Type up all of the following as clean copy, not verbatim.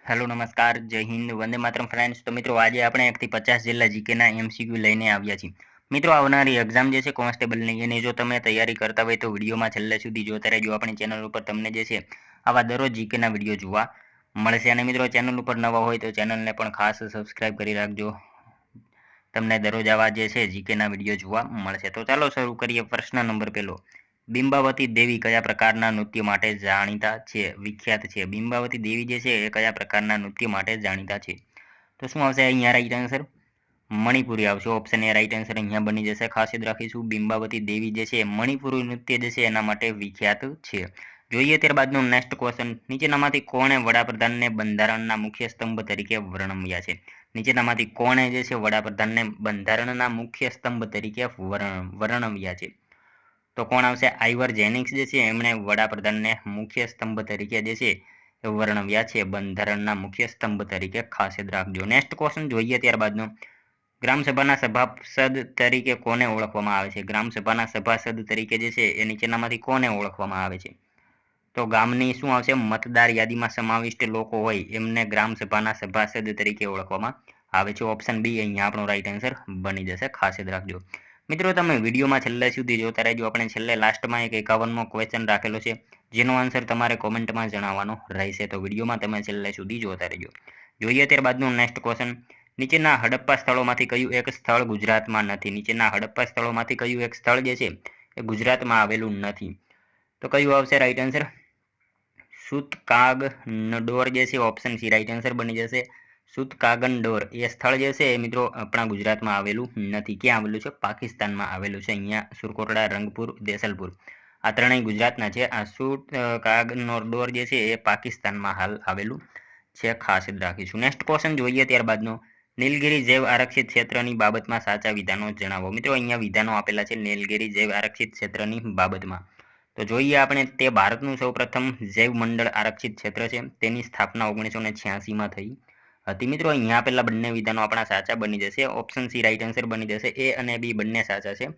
Hello નમસ્કાર જય Hind Vande Mataram friends. તો મિત્રો આજે આપણે 1 થી 50 જેટલા જીકેના એમસીક્યુ લઈને આવ્યા છીએ। મિત્રો આવનારી એક્ઝામ જે છે કોન્સ્ટેબલની એની જો તમે તૈયારી કરતા હોય તો વિડીયોમાં છેલ્લે સુધી જોતા રહેજો। આપણી ચેનલ ઉપર તમને જે છે આવા દરરોજ જીકેના વિડીયો જોવા મળશે। અને મિત્રો ચેનલ ઉપર નવા હોય તો ચેનલને પણ ખાસ સબસ્ક્રાઇબ કરી રાખજો, તમને દરરોજ આવા જે છે જીકેના વિડીયો જોવા મળશે। તો ચાલો શરૂ કરીએ। પ્રશ્ન નંબર પહેલો, બિંબાવતી દેવી કયા પ્રકારના નૃત્ય માટે જાણીતા છે, વિખ્યાત છે? બિંબાવતી દેવી જે છે એ કયા પ્રકારના નૃત્ય માટે જાણીતા છે? તો શું આવશે અહીંયા રાઈટ આન્સર? મણિપુરી આવશે। ઓપ્શન એ રાઈટ આન્સર અહીંયા બની જશે। ખાસ યાદ રાખીશું બિંબાવતી દેવી જે છે મણિપુરી નૃત્ય જે છે એના માટે વિખ્યાત છે। જોઈએ ત્યારબાદનો નેક્સ્ટ ક્વેશ્ચન, નીચેનામાંથી કોણે વડાપ્રધાનને બંધારણના મુખ્ય સ્તંભ તરીકે વર્ણવ્યા છે? નીચેનામાંથી કોણે જે છે વડાપ્રધાનને બંધારણના મુખ્ય સ્તંભ તરીકે વર્ણવ્યા છે? તો કોણ આવશે? આઇવર જેનિંગ્સ જે છે એમણે વડાપ્રધાનને મુખ્ય સ્તંભ તરીકે જે છે વર્ણવ્યા છે બંધારણના મુખ્ય સ્તંભ તરીકે। ખાસ યાદ રાખજો। નેક્સ્ટ ક્વેશ્ચન જોઈએ ત્યારબાદનો, ગ્રામસભાના સભાસદ તરીકે કોને ઓળખવામાં આવે છે? ગ્રામસભાના સભાસદ તરીકે જે છે એ નીચેનામાંથી કોને ઓળખવામાં આવે છે? તો ગામની શું આવશે? મતદાર યાદીમાં સમાવિષ્ટ લોકો હોય એમને ગ્રામસભાના સભાસદ તરીકે ઓળખવામાં આવે છે। ઓપ્શન બી અહીંયા આપણો રાઈટ આન્સર બની જશે। ખાસ યાદ રાખજો। મિત્રો તમે વિડીયોમાં છેલ્લે સુધી જોતા રહેજો। આપણે છેલ્લે લાસ્ટમાં એક 51મો ક્વેશ્ચન રાખેલો છે જેનો આન્સર તમારે કોમેન્ટમાં જણાવવાનો રહેશે। તો વિડીયોમાં તમે છેલ્લે સુધી જોતા રહેજો। જોઈએ ત્યારબાદનું નેક્સ્ટ ક્વેશ્ચન, નીચેના હડપ્પા સ્થળોમાંથી કયું એક સ્થળ ગુજરાતમાં નથી? નીચેના હડપ્પા સ્થળોમાંથી કયું એક સ્થળ જે છે એ ગુજરાતમાં આવેલું નથી? તો કયું આવશે રાઈટ આન્સર? સુતકાગનડોર જે છે ઓપ્શન સી રાઈટ આન્સર બની જશે। સુતકાગનડોર એ સ્થળ જે છે એ મિત્રો આપણા ગુજરાતમાં આવેલું નથી। ક્યાં આવેલું છે? પાકિસ્તાનમાં આવેલું છે। અહીંયા સુરકોટડા, રંગપુર, દેસલપુર આ ત્રણેય ગુજરાતના છે। આ સુતકાગનડોર જે છે એ પાકિસ્તાનમાં હાલ આવેલું છે। ખાસ યાદ રાખીશું। નેક્સ્ટ ક્વેશ્ચન જોઈએ ત્યારબાદનો, નીલગિરી જૈવ આરક્ષિત ક્ષેત્રની બાબતમાં સાચા વિધાનો જણાવો। મિત્રો અહીંયા વિધાનો આપેલા છે નીલગિરી જૈવ આરક્ષિત ક્ષેત્રની બાબતમાં। તો જોઈએ આપણે, તે ભારતનું સૌપ્રથમ જૈવ મંડળ આરક્ષિત ક્ષેત્ર છે। તેની સ્થાપના 1986માં થઈ હતી। મિત્રો અહીંયા આપેલા બંને વિધાનો આપણા સાચા બની જશે। ઓપ્શન સી રાઈટ આન્સર બની જશે। એ અને બી બંને સાચા છે।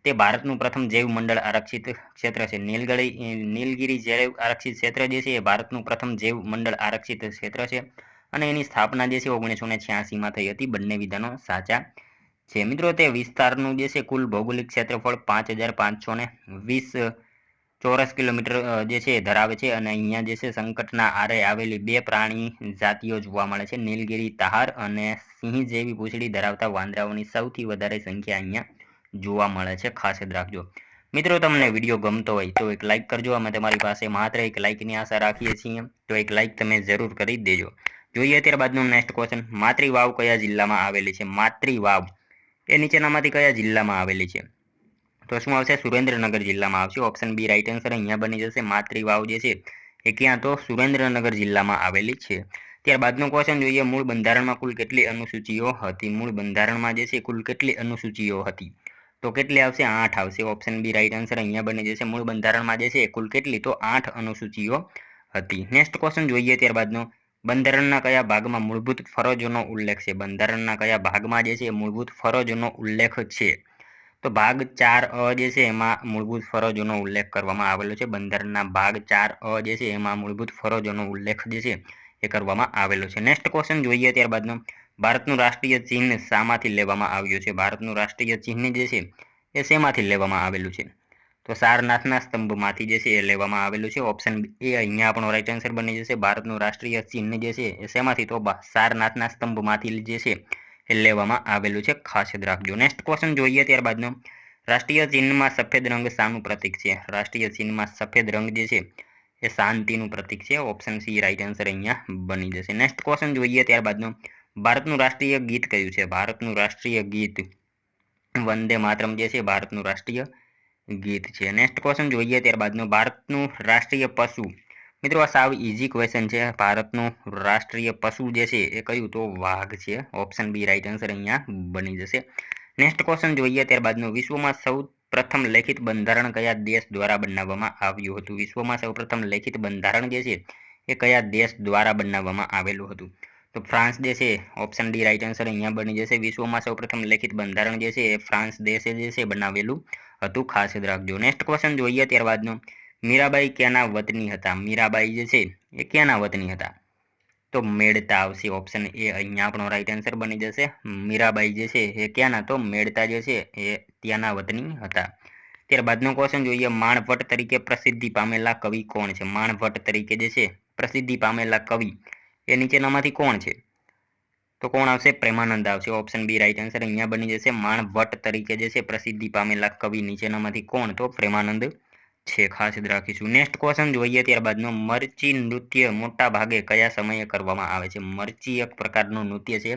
તે ભારતનું પ્રથમ જૈવ મંડળ આરક્ષિત ક્ષેત્ર છે। નીલગિરી જૈવ આરક્ષિત ક્ષેત્ર જે છે એ ભારતનું પ્રથમ જૈવ મંડળ આરક્ષિત ક્ષેત્ર છે અને એની સ્થાપના જે છે 1986માં થઈ હતી। બંને વિધાનો સાચા છે। મિત્રો તે વિસ્તારનું જે છે કુલ ભૌગોલિક ક્ષેત્રફળ 5520 ચોરસ કિલોમીટર જે છે ધરાવે છે અને અહીંયા જે છે સંકટના આરે આવેલી બે પ્રાણી જાતિઓ જોવા મળે છે, નીલગિરી તાહાર અને સિંહ જેવી પૂંછડી ધરાવતા વાંદરાઓની સૌથી વધારે સંખ્યા અહીંયા જોવા મળે છે। ખાસ યાદ રાખજો। મિત્રો તમને વિડીયો ગમતો હોય તો એક લાઇક કરજો। અમે તમારી પાસે માત્ર એક લાઇકની આશા રાખીએ છીએ, તો એક લાઇક તમે જરૂર કરી દેજો। જોઈએ ત્યારબાદનું નેક્સ્ટ ક્વેશ્ચન, માતૃ વાવ કયા જિલ્લામાં આવેલી છે? માતૃ વાવ એ નીચેનામાંથી કયા જિલ્લામાં આવેલી છે? તો શું આવશે? સુરેન્દ્રનગર જિલ્લામાં આવશે। ઓપ્શન બી રાઈટ આન્સર અહીંયા બની જશે। માતૃ વાવ જે છે એ ક્યાં? તો સુરેન્દ્રનગર જિલ્લામાં આવેલી છે। ત્યારબાદનો ક્વેશ્ચન જોઈએ, મૂળ બંધારણમાં કુલ કેટલી અનુસૂચિઓ હતી? મૂળ બંધારણમાં જે છે કુલ કેટલી અનુસૂચિઓ હતી? તો કેટલી આવશે? 8 આવશે। ઓપ્શન બી રાઈટ આન્સર અહીંયા બની જશે। મૂળ બંધારણમાં જે છે કુલ કેટલી? તો 8 અનુસૂચિઓ હતી। નેક્સ્ટ ક્વેશ્ચન જોઈએ ત્યારબાદનો, બંધારણના કયા ભાગમાં મૂળભૂત ફરજોનો ઉલ્લેખ છે? બંધારણના કયા ભાગમાં જે છે મૂળભૂત ફરજોનો ઉલ્લેખ છે? તો ભાગ 4 જે છે એમાં મૂળભૂત ફરજોનો ઉલ્લેખ કરવામાં આવેલો છે। બંધારણના ભાગ 4 જે છે એમાં મૂળભૂત ફરજોનો ઉલ્લેખ જે છે એ કરવામાં આવેલો છે। નેક્સ્ટ ક્વેશ્ચન જોઈએ ત્યારબાદનો, ભારતનું રાષ્ટ્રીય ચિહ્ન શામાંથી લેવામાં આવ્યું છે? ભારતનું રાષ્ટ્રીય ચિહ્ન જે છે એ શેમાંથી લેવામાં આવેલું છે? તો સારનાથના સ્તંભમાંથી જે છે એ લેવામાં આવેલું છે। ઓપ્શન એ અહીંયા આપણો રાઈટ આન્સર બની જશે। ભારતનું રાષ્ટ્રીય ચિહ્ન જે છે એ શેમાંથી? તો સારનાથના સ્તંભમાંથી જે છે એ લેવામાં આવેલું છે। ખાસ યાદ રાખજો। નેક્સ્ટ ક્વેશ્ચન જોઈએ ત્યારબાદનો, રાષ્ટ્રીય ચિહ્નમાં સફેદ રંગ શાનું પ્રતીક છે? રાષ્ટ્રીય ચિહ્નમાં સફેદ રંગ જે છે એ શાંતિનું પ્રતીક છે। ઓપ્શન સી રાઈટ આન્સર અહીંયા બની જશે। નેક્સ્ટ ક્વેશ્ચન જોઈએ ત્યારબાદનો, ભારતનું રાષ્ટ્રીય ગીત કયું છે? ભારતનું રાષ્ટ્રીય ગીત વંદે માતરમ જે છે ભારતનું રાષ્ટ્રીય ગીત છે। નેક્સ્ટ ક્વેશ્ચન જોઈએ ત્યારબાદનો, ભારતનું રાષ્ટ્રીય પશુ, મિત્રો આ સાવ ઇઝી ક્વેશ્ચન છે, ભારતનું રાષ્ટ્રીય પશુ જે છે એ કયું? તો વાઘ છે। ઓપ્શન બી રાઈટ આન્સર અહીંયા બની જશે। નેક્સ્ટ ક્વેશ્ચન જોઈએ ત્યારબાદનો, વિશ્વમાં સૌ પ્રથમ લેખિત બંધારણ કયા દેશ દ્વારા બનાવવામાં આવ્યું હતું? વિશ્વમાં સૌપ્રથમ લેખિત બંધારણ જે છે એ કયા દેશ દ્વારા બનાવવામાં આવેલું હતું? તો ફ્રાન્સ જે છે। ઓપ્શન ડી રાઈટ આન્સર અહીંયા બની જશે। વિશ્વમાં સૌપ્રથમ લેખિત બંધારણ જે છે એ ફ્રાન્સ દેશે જે છે બનાવેલું હતું। ખાસ યાદ રાખજો। નેક્સ્ટ ક્વેશ્ચન જોઈએ ત્યારબાદનો, મીરાબાઈ ક્યાંના વતની હતા? મીરાબાઈ જે છે એ ક્યાંના વતની હતા? તો મેડતા આવશે, ઓપ્શન એ અહીંયા આપણો રાઈટ આન્સર બની જશે. મીરાબાઈ જે છે એ ક્યાંના, તો મેડતા જે છે એ ત્યાંના વતની હતા. ત્યારબાદનો ક્વેશ્ચન જોઈએ, માણભટ્ટ તરીકે પ્રસિદ્ધિ પામેલા કવિ કોણ છે? માણભટ્ટ તરીકે જે છે પ્રસિદ્ધિ પામેલા કવિ એ નીચેનામાંથી કોણ છે? તો કોણ આવશે? પ્રેમાનંદ આવશે. ઓપ્શન બી રાઈટ આન્સર અહીંયા બની જશે. માણભટ્ટ તરીકે જે છે પ્રસિદ્ધિ પામેલા કવિ નીચેનામાંથી કોણ? તો પ્રેમાનંદ છે. ખાસ યાદ રાખીશું. નેક્સ્ટ ક્વેશ્ચન જોઈએ ત્યારબાદનો, મરચી નૃત્ય મોટા ભાગે કયા સમયે કરવામાં આવે છે? મરચી એક પ્રકારનું નૃત્ય છે,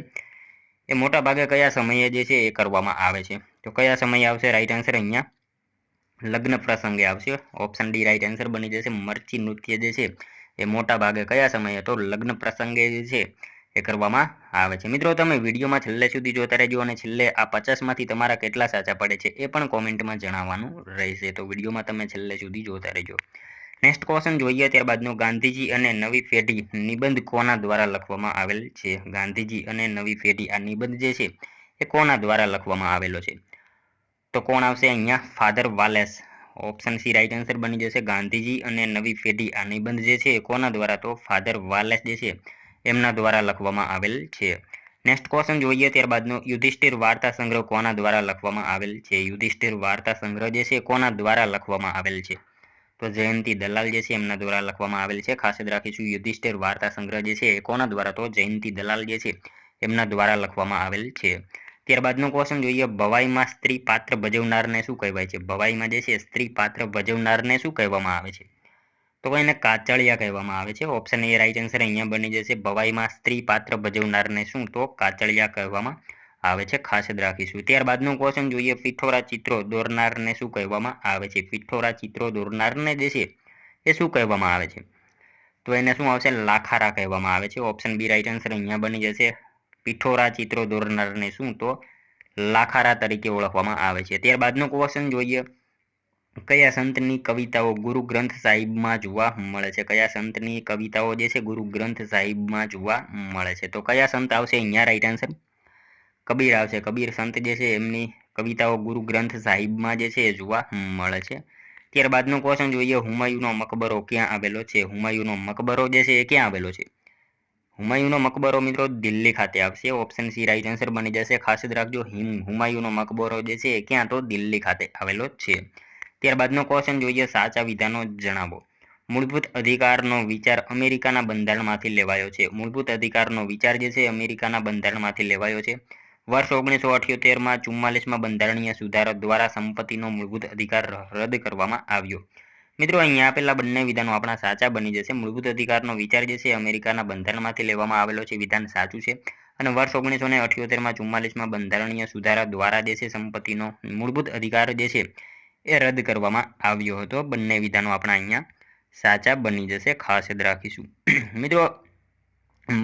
એ મોટા ભાગે કયા સમયે જે છે એ કરવામાં આવે છે? તો કયા સમયે આવશે રાઈટ આન્સર અહીંયા? લગ્ન પ્રસંગે આવશે. ઓપ્શન ડી રાઈટ આન્સર બની જશે. મરચી નૃત્ય જે છે એ મોટા ભાગે કયા સમયે? તો લગ્ન પ્રસંગે જે છે એ કરવામાં આવે છે. મિત્રો તમે વિડીયોમાં છેલ્લે સુધી જોતા રહેજો અને છેલ્લે આ 50માંથી તમારા કેટલા સાચા પડે છે એ પણ કોમેન્ટમાં જણાવવાનું રહેશે. તો વિડીયોમાં તમે છેલ્લે સુધી જોતા રહેજો. નેક્સ્ટ ક્વેશ્ચન જોઈએ ત્યારબાદનો, ગાંધીજી અને નવી પેઢી નિબંધ કોના દ્વારા લખવામાં આવેલ છે? ગાંધીજી અને નવી પેઢી આ નિબંધ જે છે એ કોના દ્વારા લખવામાં આવેલો છે? તો કોણ આવશે અહીંયા? Father Valles. Option C right answer બની જશે. ગાંધીજી અને નવી પેઢી આ નિબંધ જે છે એ કોના દ્વારા? તો ફાધર વાલેસ જે છે એમના દ્વારા લખવામાં આવેલ છે. નેક્સ્ટ ક્વેશ્ચન જોઈએ ત્યારબાદનો, યુધિષ્ઠિર વાર્તા સંગ્રહ કોના દ્વારા લખવામાં આવેલ છે? યુધિષ્ઠિર વાર્તા સંગ્રહ જે છે કોના દ્વારા લખવામાં આવેલ છે? તો જયંતી દલાલ જે છે એમના દ્વારા લખવામાં આવેલ છે. ખાસ યાદ રાખીશું. યુધિષ્ઠિર વાર્તા સંગ્રહ જે છે એ કોના દ્વારા? તો જયંતી દલાલ જે છે એમના દ્વારા લખવામાં આવેલ છે. ત્યારબાદનો ક્વેશ્ચન જોઈએ, ભવાઈમાં સ્ત્રી પાત્ર ભજવનારને શું કહેવાય છે? ભવાઈમાં જે છે સ્ત્રી પાત્ર ભજવનારને શું કહેવામાં આવે છે? તો એને કાચળિયા કહેવામાં આવે છે. ઓપ્શન એ રાઈટ આન્સર અહીંયા બની જશે. ભવાઈમાં સ્ત્રી પાત્ર ભજવનારને શું? તો કાચળિયા કહેવામાં આવે છે. ખાસ યાદ રાખીશું. ત્યારબાદનો ક્વેશ્ચન જોઈએ, પિઠોરા ચિત્રો દોરનારને શું કહેવામાં આવે છે? પિઠોરા ચિત્રો દોરનારને જે છે એ શું કહેવામાં આવે છે? તો એને શું આવશે? લાખારા કહેવામાં આવે છે. ઓપ્શન બી રાઈટ આન્સર અહીંયા બની જશે. પિઠોરા ચિત્રો દોરનારને શું? તો લાખારા તરીકે ઓળખવામાં આવે છે. ત્યારબાદનો ક્વેશ્ચન જોઈએ, કયા સંતની કવિતાઓ ગુરુ ગ્રંથ સાહિબમાં જોવા મળે છે? કયા સંતની કવિતાઓ જે છે ગુરુ ગ્રંથ સાહિબમાં જોવા મળે છે? તો કયા સંત આવશે અહીંયા રાઈટ આન્સર? કબીર આવશે. કબીર સંત જે છે એમની કવિતાઓ ગુરુ ગ્રંથ સાહિબમાં જે છે એ જોવા મળે છે. ત્યારબાદનો ક્વેશ્ચન જોઈએ, હુમાયુનો મકબરો ક્યાં આવેલો છે? હુમાયુનો મકબરો જે છે એ ક્યાં આવેલો છે? હુમાયુનો મકબરો મિત્રો દિલ્હી ખાતે આવશે. ઓપ્શન સી રાઈટ આન્સર બની જશે. ખાસ યાદ રાખજો. હુમાયુનો મકબરો જે છે એ ક્યાં? તો દિલ્હી ખાતે આવેલો છે. ત્યારબાદનો ક્વેશ્ચન જોઈએ, સાચા વિધાનો જણાવો. મૂળભૂત અધિકારનો વિચાર અમેરિકાના બંધારણમાંથી લેવાયો છે. મૂળભૂત અધિકારનો વિચાર જે છે અમેરિકાના બંધારણમાંથી લેવાયો છે. વર્ષ 1978માં 44માં બંધારણીય સુધારા દ્વારા સંપત્તિનો મૂળભૂત અધિકાર રદ કરવામાં આવ્યો. મિત્રો અહીંયા આપેલા બંને વિધાનો આપણા સાચા બની જશે. મૂળભૂત અધિકારનો વિચાર જે છે અમેરિકાના બંધારણમાંથી લેવામાં આવેલો છે, વિધાન સાચું છે. અને વર્ષ 1978માં 44માં બંધારણીય સુધારા દ્વારા જે છે સંપત્તિનો મૂળભૂત અધિકાર જે છે એ રદ કરવામાં આવ્યો હતો. બંને વિધાનો આપણા અહીંયા સાચા બની જશે. ખાસ યાદ રાખીશું. મિત્રો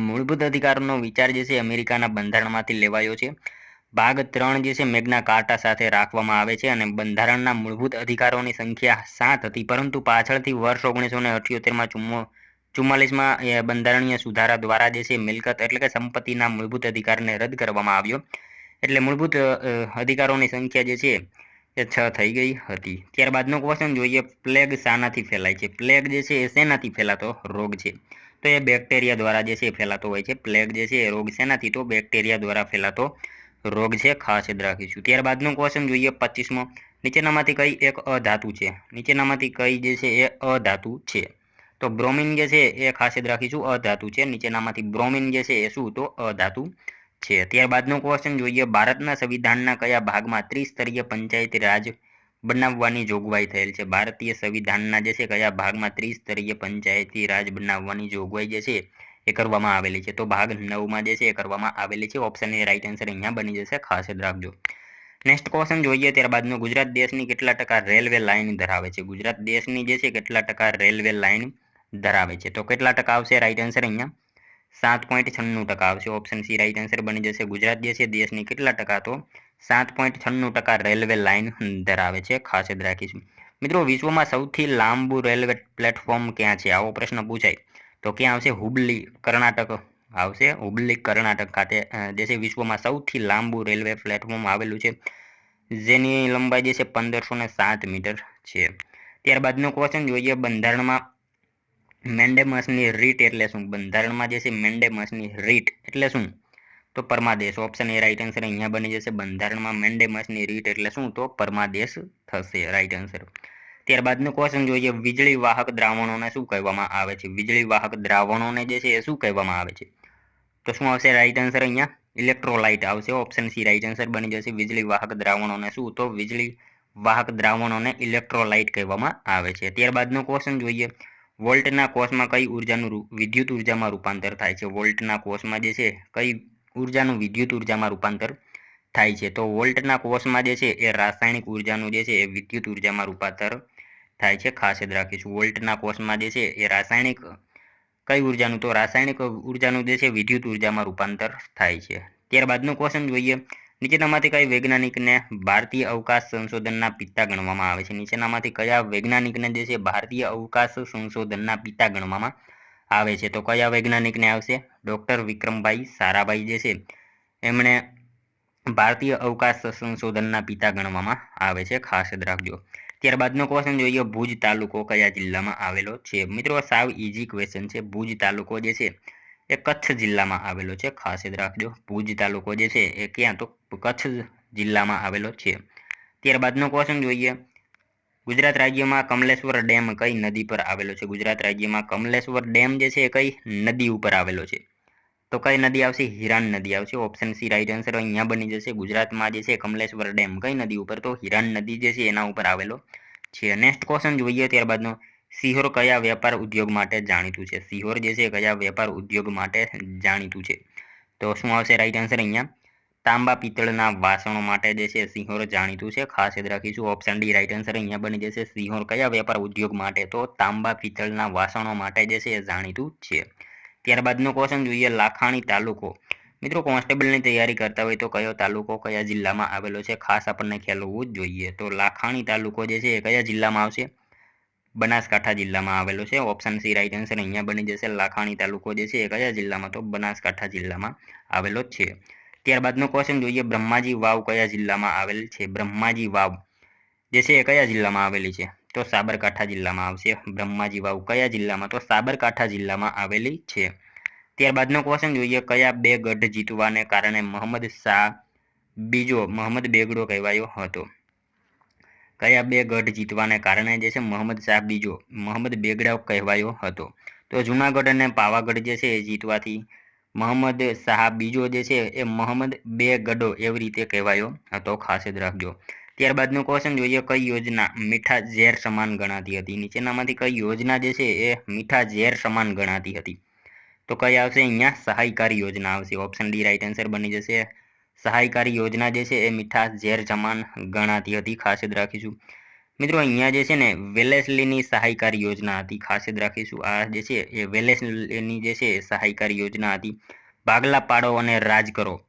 મૂળભૂત અધિકારનો વિચાર જે છે અમેરિકાના બંધારણમાંથી લેવાયો છે. ભાગ 3 જે છે મેગ્ના કાર્ટા સાથે રાખવામાં આવે છે અને બંધારણના મૂળભૂત અધિકારોની સંખ્યા 7 હતી, પરંતુ પાછળથી વર્ષ 1978માં 44માં બંધારણીય સુધારા દ્વારા જે છે મિલકત એટલે કે સંપત્તિના મૂળભૂત અધિકારને રદ કરવામાં આવ્યો. એટલે મૂળભૂત અધિકારોની સંખ્યા જે છે એ 6 થઈ ગઈ હતી. ત્યારબાદનો ક્વેશ્ચન જોઈએ, પ્લેગ શાનાથી ફેલાય છે? પ્લેગ જે છે એ શેનાથી ફેલાતો રોગ છે? તો એ બેક્ટેરિયા દ્વારા જે છે ફેલાતો હોય છે. પ્લેગ જે છે એ રોગ શેનાથી? તો બેક્ટેરિયા દ્વારા ફેલાતો રોગ છે. ખાસ યાદ રાખીશું. ત્યારબાદનો ક્વેશ્ચન જોઈએ 25મો, નીચેનામાંથી કઈ એક અધાતુ છે? નીચેનામાંથી કઈ જે છે એ અધાતુ છે? તો બ્રોમિન જે છે એ ખાસ યાદ રાખીશું અધાતુ છે. નીચેનામાંથી બ્રોમિન જે છે એ શું? તો અધાતુ છે. ત્યારબાદનો ક્વેશ્ચન જોઈએ, ભારતના સંવિધાનના કયા ભાગમાં ત્રિસ્તરીય પંચાયતી રાજ બનાવવાની જોગવાઈ થયેલ છે? ભારતીય સંવિધાનના જે છે કયા ભાગમાં ત્રિસ્તરીય પંચાયતી રાજ બનાવવાની જોગવાઈ જે છે એ કરવામાં આવેલી છે? તો ભાગ 9માં જે છે એ કરવામાં આવેલી છે. ઓપ્શન એ રાઈટ આન્સર અહીંયા બની જશે. ખાસ યાદ રાખજો. નેક્સ્ટ ક્વેશ્ચન જોઈએ ત્યારબાદનો, ગુજરાત દેશની કેટલા ટકા રેલવે લાઇન ધરાવે છે? ગુજરાત દેશની જે છે કેટલા ટકા રેલવે લાઇન ધરાવે છે? તો કેટલા ટકા આવશે રાઈટ આન્સર અહીંયા? 7.96% આવશે. ઓપ્શન સી રાઈટ આન્સર બની જશે. ગુજરાત જે છે દેશની કેટલા ટકા? તો 7.96% રેલવે લાઇન ધરાવે છે. ખાસ યાદ રાખીશું. મિત્રો વિશ્વમાં સૌથી લાંબુ રેલવે પ્લેટફોર્મ ક્યાં છે? આવો પ્રશ્ન પૂછાય તો ક્યાં આવશે? હુબલી કર્ણાટક આવશે. હુબલી કર્ણાટક ખાતે જે છે વિશ્વમાં સૌથી લાંબુ રેલવે પ્લેટફોર્મ આવેલું છે, જેની લંબાઈ જે છે 1507 મીટર છે. ત્યારબાદનો ક્વેશ્ચન જોઈએ, બંધારણમાં મેન્ડેમસની રીટ એટલે શું? બંધારણમાં જે છે મેન્ડેમસની રીટ એટલે શું? તો પરમાદેશ. ઓપ્શન એ રાઈટ આન્સર અહીંયા બની જશે. બંધારણમાં મેન્ડેમસની રીટ એટલે શું? તો પરમાદેશ થશે રાઈટ આન્સર. ત્યારબાદનો ક્વેશ્ચન જોઈએ, વીજળી વાહક દ્રાવણોને શું કહેવામાં આવે છે? વીજળી વાહક દ્રાવણોને જે છે એ શું કહેવામાં આવે છે? તો શું આવશે રાઈટ આન્સર અહીંયા? ઇલેક્ટ્રોલાઇટ આવશે. ઓપ્શન સી રાઈટ આન્સર બની જશે. વીજળી વાહક દ્રાવણોને શું? તો વીજળી વાહક દ્રાવણોને ઇલેક્ટ્રોલાઇટ કહેવામાં આવે છે. ત્યારબાદનો ક્વેશ્ચન જોઈએ, વોલ્ટના કોષમાં કઈ ઉર્જાનું વિદ્યુત ઉર્જામાં રૂપાંતર થાય છે? વોલ્ટના કોષમાં જે છે કઈ ઉર્જાનું વિદ્યુત ઉર્જામાં રૂપાંતર થાય છે? તો વોલ્ટના કોષમાં જે છે એ રાસાયણિક ઉર્જાનું જે છે એ વિદ્યુત ઉર્જામાં રૂપાંતર થાય છે. ખાસ યાદ રાખીશું. વોલ્ટના કોષમાં જે છે એ રાસાયણિક કઈ ઉર્જાનું? તો રાસાયણિક ઉર્જાનું જે છે વિદ્યુત ઉર્જામાં રૂપાંતર થાય છે. ત્યારબાદનો ક્વેશ્ચન જોઈએ, નીચેનામાંથી કઈ વૈજ્ઞાનિકને ભારતીય અવકાશ સંશોધનના પિતા ગણવામાં આવે છે? નીચેનામાંથી કયા વૈજ્ઞાનિકને જે છે ભારતીય અવકાશ સંશોધનના પિતા ગણવામાં આવે છે? તો કયા વૈજ્ઞાનિકને આવશે? ડોક્ટર વિક્રમભાઈ સારાભાઈ જે છે એમણે ભારતીય અવકાશ સંશોધનના પિતા ગણવામાં આવે છે. ખાસ યાદ રાખજો. ત્યારબાદનો ક્વેશ્ચન જોઈએ, ભુજ તાલુકો કયા જિલ્લામાં આવેલો છે? મિત્રો સાવ ઈઝી ક્વેશ્ચન છે. ભુજ તાલુકો જે છે એ કચ્છ જિલ્લામાં આવેલો છે. ખાસ યાદ રાખજો. ભુજ તાલુકો જે છે એ ક્યાં? તો કચ્છ જિલ્લામાં આવેલો છે. ત્યારબાદનો ક્વેશ્ચન જોઈએ, ગુજરાત રાજ્યમાં કમલેશ્વર ડેમ કઈ નદી પર આવેલો છે? ગુજરાત રાજ્યમાં કમલેશ્વર ડેમ જે છે એ કઈ નદી ઉપર આવેલો છે? તો કઈ નદી આવશે? હિરાન નદી આવશે. ઓપ્શન સી રાઈટ આન્સર અહીંયા બની જશે. ગુજરાતમાં જે છે કમલેશ્વર ડેમ કઈ નદી ઉપર? તો હિરાન નદી જે છે એના ઉપર આવેલો છે. નેક્સ્ટ ક્વેશ્ચન જોઈએ ત્યારબાદનો, સિહોર કયા વેપાર ઉદ્યોગ માટે જાણીતું છે? સિહોર જે છે કયા વેપાર ઉદ્યોગ માટે જાણીતું છે? તો શું આવશે રાઈટ આન્સર અહીંયા? તાંબા પિત્તળના વાસણો માટે જે છે સિહોર જાણીતું છે. ખાસ યાદ રાખીશું. ઓપ્શન ડી રાઈટ આન્સર અહીંયા બની જશે. સિહોર કયા વેપાર ઉદ્યોગ માટે? તો તાંબા પિત્તળના વાસણો માટે જે છે એ જાણીતું છે. ત્યારબાદનો ક્વેશ્ચન જોઈએ, લાખાણી તાલુકો. મિત્રો કોન્સ્ટેબલની તૈયારી કરતા હોય તો કયો તાલુકો કયા જિલ્લામાં આવેલો છે? ખાસ આપણને ખ્યાલ હોવું જ જોઈએ. તો લાખાણી તાલુકો જે છે એ કયા જિલ્લામાં આવશે? બનાસકાંઠા જિલ્લામાં આવેલો છે. ઓપ્શન સી રાઈટ આન્સર અહીંયા બની જશે. લાખાણી તાલુકો જે છે એ કયા જિલ્લામાં? તો બનાસકાંઠા જિલ્લામાં આવેલો છે. ત્યારબાદનો ક્વેશ્ચન જોઈએ, બ્રહ્માજી વાવ કયા જિલ્લામાં આવેલ છે? બ્રહ્માજી વાવ જે છે એ કયા જિલ્લામાં આવેલી છે? તો સાબરકાંઠા જિલ્લામાં આવશે. બ્રહ્માજી વાવ કયા જિલ્લામાં? તો સાબરકાંઠા જિલ્લામાં આવેલી છે. ત્યારબાદનો ક્વેશ્ચન જોઈએ, કયા બે ગઢ જીતવાને કારણે મોહમ્મદ શાહ બીજો મહંમદ બેગડો કહેવાયો હતો? કયા બે ગઢ જીતવાને કારણે જે છે મોહમ્મદ શાહ બીજો મહંમદ બેગડો કહેવાયો હતો? તો જૂનાગઢ અને પાવાગઢ જે છે એ જીતવાથી મોહમ્મદ શાહ બીજો જે છે એ મોહમ્મદ બેગડો એવી રીતે કહેવાયો હતો. ખાસ યાદ રાખજો. ત્યારબાદનો ક્વેશ્ચન જોઈએ, કઈ યોજના મીઠા ઝેર સમાન ગણાતી હતી? નીચેનામાંથી કઈ યોજના જે છે એ મીઠા ઝેર સમાન ગણાતી હતી? તો કઈ આવશે અહીંયા? સહાયકારી યોજના આવશે. ઓપ્શન ડી રાઈટ આન્સર બની જશે. સહાયકારી યોજના જે છે એ મીઠા ઝેર સમાન ગણાતી હતી. ખાસ યાદ રાખીશું. મિત્રો અહીંયા જે છે ને વેલેસ્લીની સહાયકારી યોજના હતી. ખાસ યાદ રાખીશું. આ જે છે એ વેલેસ્લીની જે છે સહાયકારી યોજના હતી. ભાગલા પાડો અને રાજ કરો,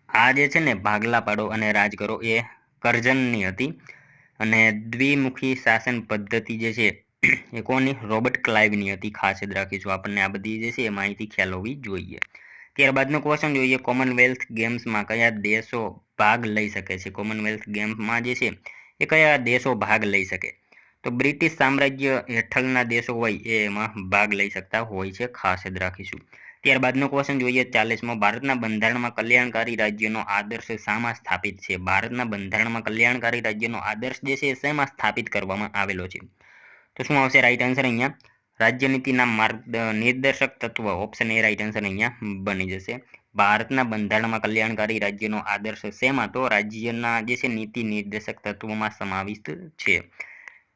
આ જે છે ને ભાગલા પાડો અને રાજ કરો એ કરજણની હતી. અને દ્વિમુખી શાસન પદ્ધતિ જે છે એ કોની? રોબર્ટ ક્લાઇવની હતી. ખાસ યાદ રાખીશું. આપણને આ બધી જે છે એ માહિતી ખ્યાલ હોવી જોઈએ. ત્યારબાદનો ક્વેશ્ચન જોઈએ, કોમનવેલ્થ ગેમ્સમાં કયા દેશો ભાગ લઈ શકે છે? કોમનવેલ્થ ગેમ્સમાં જે છે એ કયા દેશો ભાગ લઈ શકે? તો બ્રિટિશ સામ્રાજ્ય હેઠળના દેશો હોય એ એમાં ભાગ લઈ શકતા હોય છે. ખાસ યાદ રાખીશું. ત્યારબાદનો ક્વેશ્ચન જોઈએ, 40મો, ભારતના બંધારણમાં કલ્યાણકારી રાજ્યનો આદર્શ શામાં સ્થાપિત છે? ભારતના બંધારણમાં કલ્યાણકારી રાજ્યનો આદર્શ જે છે શેમાં સ્થાપિત કરવામાં આવેલો છે? તો શું આવશે રાઈટ આન્સર અહીંયા? રાજ્યનીતિના માર્ગ નિર્દેશક તત્વ. ઓપ્શન એ રાઈટ આન્સર અહીંયા બની જશે. ભારતના બંધારણમાં કલ્યાણકારી રાજ્યનો આદર્શ શેમાં? તો રાજ્યના જે છે નીતિ નિર્દેશક તત્વોમાં સમાવિષ્ટ છે.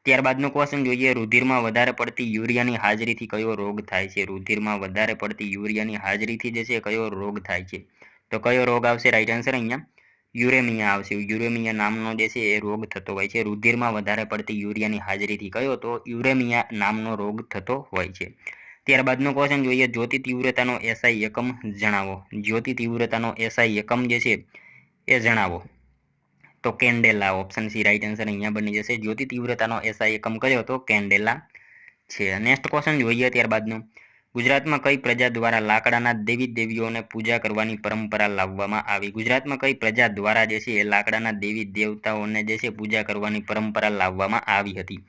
ત્યારબાદનો ક્વેશ્ચન જોઈએ, રુધિરમાં વધારે પડતી યુરિયાની હાજરીથી કયો રોગ થાય છે? રુધિરમાં વધારે પડતી યુરિયાની હાજરીથી જે છે કયો રોગ થાય છે? તો કયો રોગ આવશે રાઈટ આન્સર અહીંયા? યુરેમિયા આવશે. યુરેમિયા નામનો જે છે એ રોગ થતો હોય છે. રુધિરમાં વધારે પડતી યુરિયાની હાજરીથી કયો? તો યુરેમિયા નામનો રોગ થતો હોય છે. ત્યારબાદનો ક્વેશ્ચન જોઈએ, જ્યોતિ તીવ્રતાનો એસઆઈ એકમ જણાવો. જ્યોતિ તીવ્રતાનો એસઆઈ એકમ જે છે એ જણાવો. તો candela. Option C right answer અહીંયા બની જશે. જ્યોતિ તીવ્રતાનો એસઆઈ એકમ કયો? તો કેન્ડેલા છે. નેક્સ્ટ ક્વેશ્ચન જોઈએ ત્યારબાદનો, ગુજરાતમાં કઈ પ્રજા દ્વારા લાકડાના દેવી દેવીઓને પૂજા કરવાની પરંપરા લાવવામાં આવી? ગુજરાતમાં કઈ પ્રજા દ્વારા જે છે એ લાકડાના દેવી દેવતાઓને જે છે પૂજા કરવાની પરંપરા લાવવામાં આવી હતી?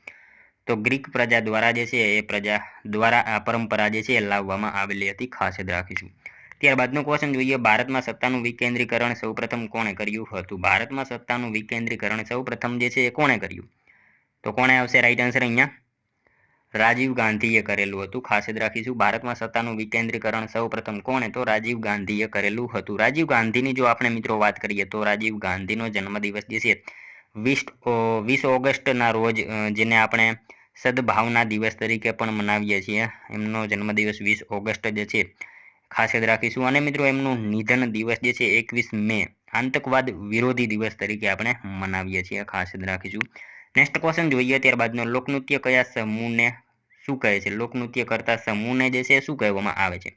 તો ગ્રીક પ્રજા દ્વારા જે છે એ પ્રજા દ્વારા આ પરંપરા જે છે એ લાવવામાં આવેલી હતી, ખાસ યાદ રાખીશું. ત્યારબાદનો ક્વેશ્ચન જોઈએ, ભારતમાં સત્તાનું વિકેન્દ્રીકરણ સૌપ્રથમ કોણે કર્યું હતું? ભારતમાં સત્તાનું વિકેન્દ્રીકરણ સૌપ્રથમ જે છે એ કોણે કર્યું? તો કોણે આવશે રાઈટ આન્સર અહીંયા? રાજીવ ગાંધીએ કરેલું હતું, ખાસ યાદ રાખીશું. ભારતમાં સત્તાનું વિકેન્દ્રીકરણ સૌપ્રથમ કોણે? તો રાજીવ ગાંધીએ કરેલું હતું. રાજીવ ગાંધીની જો આપણે મિત્રો વાત કરીએ તો રાજીવ ગાંધીનો જન્મદિવસ જે છે 20 ઓગસ્ટના રોજ, જેને આપણે સદભાવના દિવસ તરીકે પણ મનાવીએ છીએ, એમનો જન્મદિવસ 20 ઓગસ્ટ જે છે ખાસ યાદ રાખીશું. અને મિત્રો એમનું નિધન દિવસ જે છે 21 મે આતંકવાદ વિરોધી દિવસ તરીકે આપણે મનાવીએ છીએ, ખાસ યાદ રાખીશું. નેક્સ્ટ ક્વેશ્ચન જોઈએ, ત્યારબાદનો લોકનૃત્ય કયા સમૂહને શું કહે છે? લોકનૃત્ય કરતા સમૂહને જે છે શું કહેવામાં આવે છે?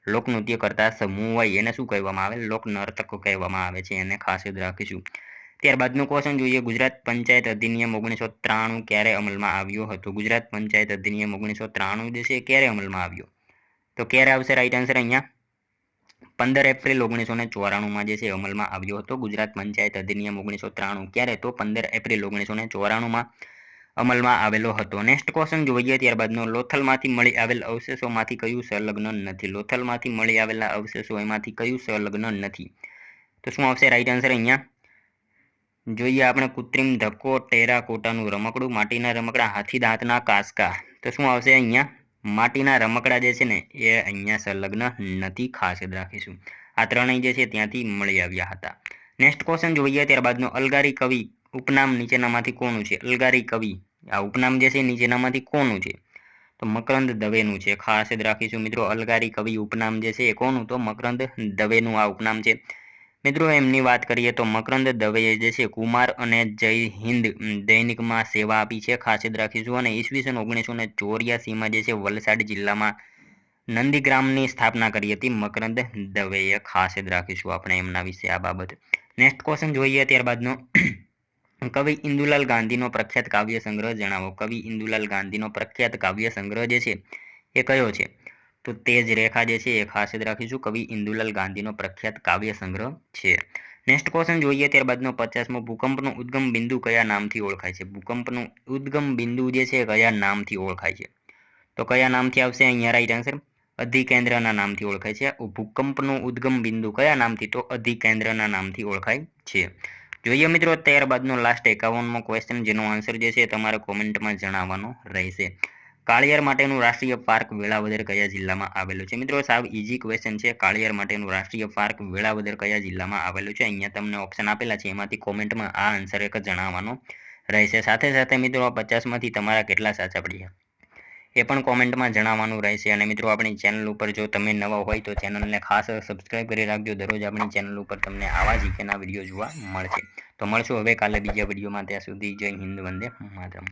લોકનૃત્ય કરતા સમૂહ હોય એને શું કહેવામાં આવે? લોક નર્તકો કહેવામાં આવે છે, એને ખાસ યાદ રાખીશું. ત્યારબાદનો ક્વેશ્ચન જોઈએ, ગુજરાત પંચાયત અધિનિયમ 1993 ક્યારે અમલમાં આવ્યો હતો? ગુજરાત પંચાયત અધિનિયમ 1993 જે છે ક્યારે અમલમાં આવ્યો? તો ક્યારે આવશે રાઈટ આન્સર અહીંયા? 15 એપ્રિલ 1994 જે છે અમલમાં આવ્યો હતો ગુજરાત પંચાયત અધિનિયમ 1993. ક્યારે? તો 15 એપ્રિલ 1994 અમલમાં આવેલો હતો. નેક્સ્ટ ક્વેશ્ચન જોઈએ, ત્યારબાદનો લોથલમાંથી મળી આવેલ અવશેષોમાંથી કયું સંલગ્ન નથી? લોથલમાંથી મળી આવેલા અવશેષો એમાંથી કયું સંલગ્ન નથી? તો શું આવશે રાઈટ આન્સર અહીંયા? જોઈએ આપણે કૃત્રિમ ધક્કો, ટેરાકોટાનું રમકડું, માટીના રમકડા, હાથી દાંતના કાંસકા. તો શું આવશે અહીંયા? માટીના રમકડા જે છે ને એ અહીંયા સંલગ્ન નથી, ખાસ યાદ રાખીશું. આ ત્રણેય જે છે ત્યાંથી મળી આવ્યા હતા. નેક્સ્ટ ક્વેશ્ચન જોઈએ, ત્યારબાદનો અલગારી કવિ ઉપનામ નીચેનામાંથી કોનું છે? અલગારી કવિ આ ઉપનામ જે છે નીચેનામાંથી કોનું છે? તો મકરંદ દવેનું છે, ખાસ યાદ રાખીશું મિત્રો. અલગારી કવિ ઉપનામ જે છે એ કોનું? તો મકરંદ દવેનું આ ઉપનામ છે. મિત્રો એમની વાત કરીએ તો મકરંદ દવેએ જે છે કુમાર અને જય હિન્દ દૈનિકમાં સેવા આપી છે, ખાસ યાદ રાખીશું. અને ઈસવીસન 1984માં જે છે વલસાડ જિલ્લામાં નંદીગ્રામની સ્થાપના કરી હતી મકરંદ દવેએ, ખાસ યાદ રાખીશું આપણે એમના વિશે આ બાબત. નેક્સ્ટ ક્વેશ્ચન જોઈએ, ત્યારબાદનો કવિ ઇન્દુલાલ ગાંધીનો પ્રખ્યાત કાવ્ય સંગ્રહ જણાવો. કવિ ઇન્દુલાલ ગાંધીનો પ્રખ્યાત કાવ્ય સંગ્રહ જે છે એ કયો છે? તો તેજ રેખા જે છે એ ખાસ યાદ રાખીશું. કવિ ઇન્દુલાલ ગાંધીનો પ્રખ્યાત કાવ્ય સંગ્રહ છે. નેક્સ્ટ ક્વેશ્ચન જોઈએ, ત્યારબાદનો 50મો, ભૂકંપનું ઉદ્ગમ બિંદુ કયા નામથી ઓળખાય છે? ભૂકંપનું ઉદ્ગમ બિંદુ જે છે કયા નામથી ઓળખાય છે? તો કયા નામથી આવશે અહીંયા રાઈટ આન્સર? અધિકેન્દ્રના નામથી ઓળખાય છે. ભૂકંપનું ઉદ્ગમ બિંદુ કયા નામથી? તો અધિકેન્દ્રના નામથી ઓળખાય છે. જોઈએ મિત્રો ત્યારબાદનો લાસ્ટ 51મો ક્વેશ્ચન, જેનો આન્સર જે છે તમારે કોમેન્ટમાં જણાવવાનો રહેશે. કાળિયાર માટેનું રાષ્ટ્રીય પાર્ક વેળાવદર કયા જિલ્લામાં આવેલું છે? મિત્રો સાવ ઇઝી ક્વેશ્ચન છે. કાળિયાર માટેનું રાષ્ટ્રીય પાર્ક વેળાવદર કયા જિલ્લામાં આવેલું છે? અહીંયા તમને ઓપ્શન આપેલા છે, એમાંથી કોમેન્ટમાં આ આન્સર એક જણાવવાનો રહેશે. સાથે સાથે મિત્રો 50માંથી તમારા કેટલા સાચા પડ્યા એ પણ કોમેન્ટમાં જણાવવાનું રહેશે. અને મિત્રો આપણી ચેનલ ઉપર જો તમે નવા હોય તો ચેનલને ખાસ સબસ્ક્રાઈબ કરી રાખજો. દરરોજ આપણી ચેનલ ઉપર તમને આવા જીકેના વિડીયો જોવા મળશે. તો મળશું હવે કાલે બીજા વિડીયોમાં. ત્યાં સુધી જય હિન્દ, વંદે માતરમ.